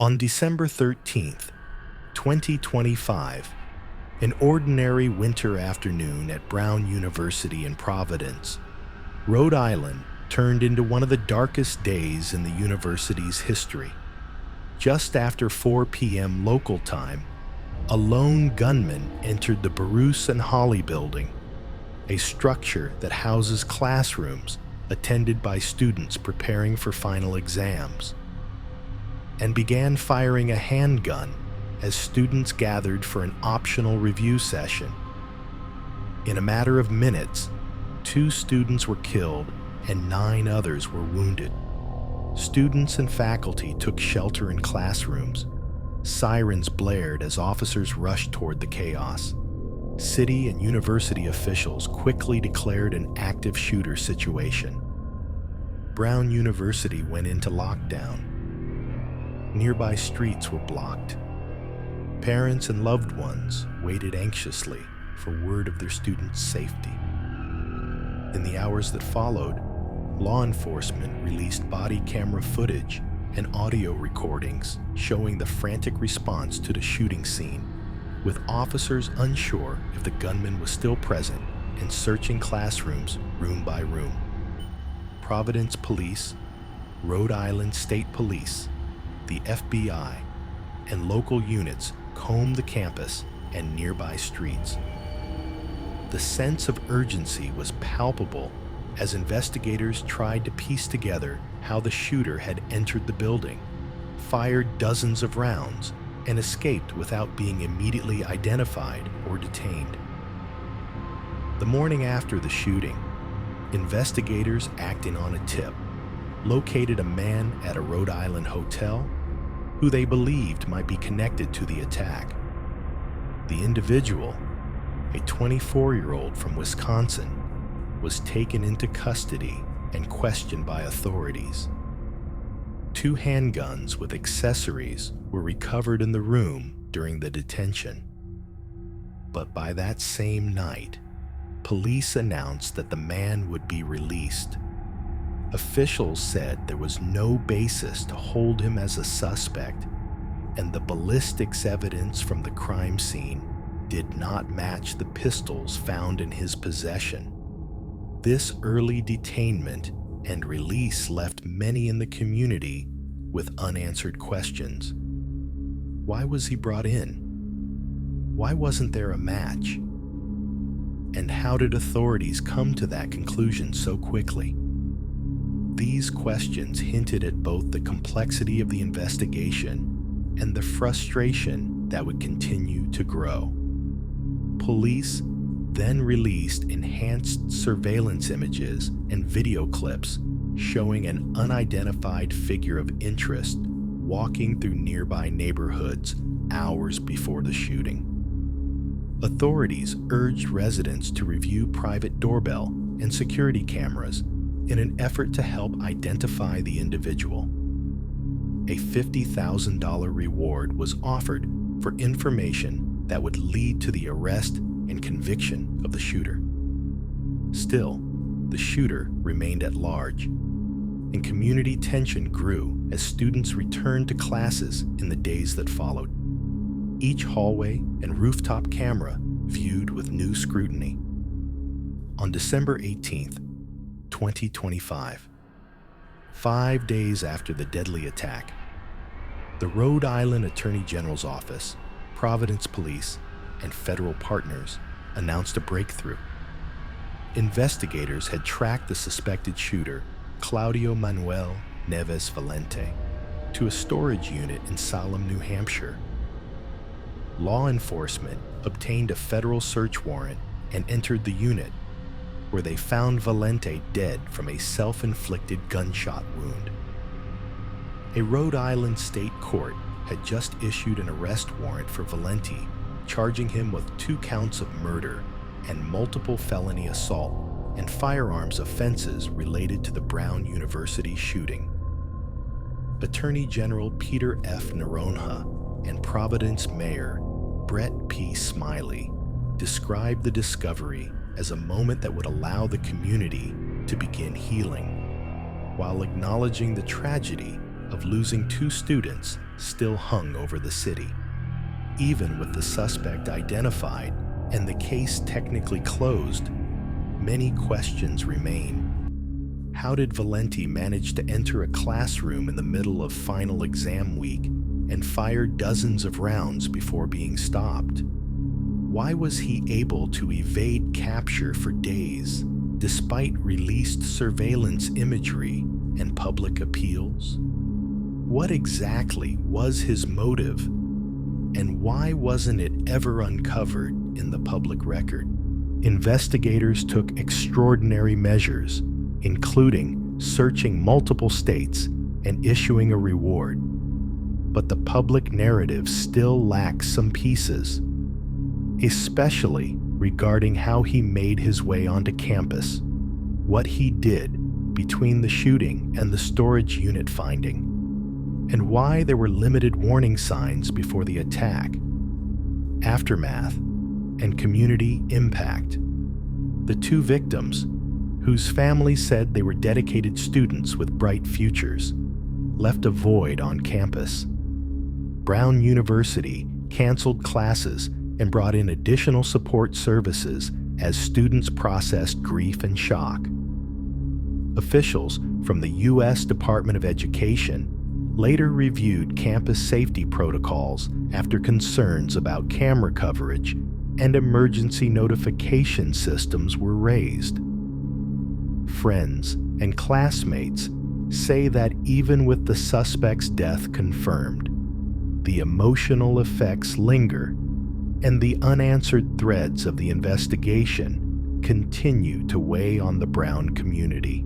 On December 13th, 2025, an ordinary winter afternoon at Brown University in Providence, Rhode Island turned into one of the darkest days in the university's history. Just after 4 p.m. local time, a lone gunman entered the Bruce and Holly building, a structure that houses classrooms attended by students preparing for final exams, and began firing a handgun as students gathered for an optional review session. In a matter of minutes, 2 students were killed and 9 others were wounded. Students and faculty took shelter in classrooms. Sirens blared as officers rushed toward the chaos. City and university officials quickly declared an active shooter situation. Brown University went into lockdown. Nearby streets were blocked. Parents and loved ones waited anxiously for word of their students' safety. In the hours that followed, law enforcement released body camera footage and audio recordings showing the frantic response to the shooting scene, with officers unsure if the gunman was still present and searching classrooms room by room. Providence Police, Rhode Island State Police, the FBI, and local units combed the campus and nearby streets. The sense of urgency was palpable as investigators tried to piece together how the shooter had entered the building, fired dozens of rounds, and escaped without being immediately identified or detained. The morning after the shooting, investigators acting on a tip located a man at a Rhode Island hotel who they believed might be connected to the attack. The individual, a 24-year-old from Wisconsin, was taken into custody and questioned by authorities. 2 handguns with accessories were recovered in the room during the detention. But by that same night, police announced that the man would be released. Officials said there was no basis to hold him as a suspect, and the ballistics evidence from the crime scene did not match the pistols found in his possession. This early detainment and release left many in the community with unanswered questions. Why was he brought in? Why wasn't there a match? And how did authorities come to that conclusion so quickly? These questions hinted at both the complexity of the investigation and the frustration that would continue to grow. Police then released enhanced surveillance images and video clips showing an unidentified figure of interest walking through nearby neighborhoods hours before the shooting. Authorities urged residents to review private doorbell and security cameras in an effort to help identify the individual. A $50,000 reward was offered for information that would lead to the arrest and conviction of the shooter. Still, the shooter remained at large, and community tension grew as students returned to classes in the days that followed. Each hallway and rooftop camera viewed with new scrutiny. On December 18th, 2025, 5 days after the deadly attack, the Rhode Island Attorney General's Office, Providence Police, and federal partners announced a breakthrough. Investigators had tracked the suspected shooter, Claudio Manuel Neves Valente, to a storage unit in Salem, New Hampshire. Law enforcement obtained a federal search warrant and entered the unit, where they found Valente dead from a self-inflicted gunshot wound. A Rhode Island state court had just issued an arrest warrant for Valente, charging him with 2 counts of murder and multiple felony assault and firearms offenses related to the Brown University shooting. Attorney General Peter F. Noronha and Providence Mayor Brett P. Smiley described the discovery as a moment that would allow the community to begin healing, while acknowledging the tragedy of losing 2 students still hung over the city. Even with the suspect identified and the case technically closed, many questions remain. How did Valenti manage to enter a classroom in the middle of final exam week and fire dozens of rounds before being stopped? Why was he able to evade capture for days, despite released surveillance imagery and public appeals? What exactly was his motive, and why wasn't it ever uncovered in the public record? Investigators took extraordinary measures, including searching multiple states and issuing a reward. But the public narrative still lacks some pieces, especially regarding how he made his way onto campus, what he did between the shooting and the storage unit finding, and why there were limited warning signs before the attack. Aftermath and community impact. The 2 victims, whose families said they were dedicated students with bright futures, left a void on campus. Brown University canceled classes and brought in additional support services as students processed grief and shock. Officials from the U.S. Department of Education later reviewed campus safety protocols after concerns about camera coverage and emergency notification systems were raised. Friends and classmates say that even with the suspect's death confirmed, the emotional effects linger, and the unanswered threads of the investigation continue to weigh on the Brown community.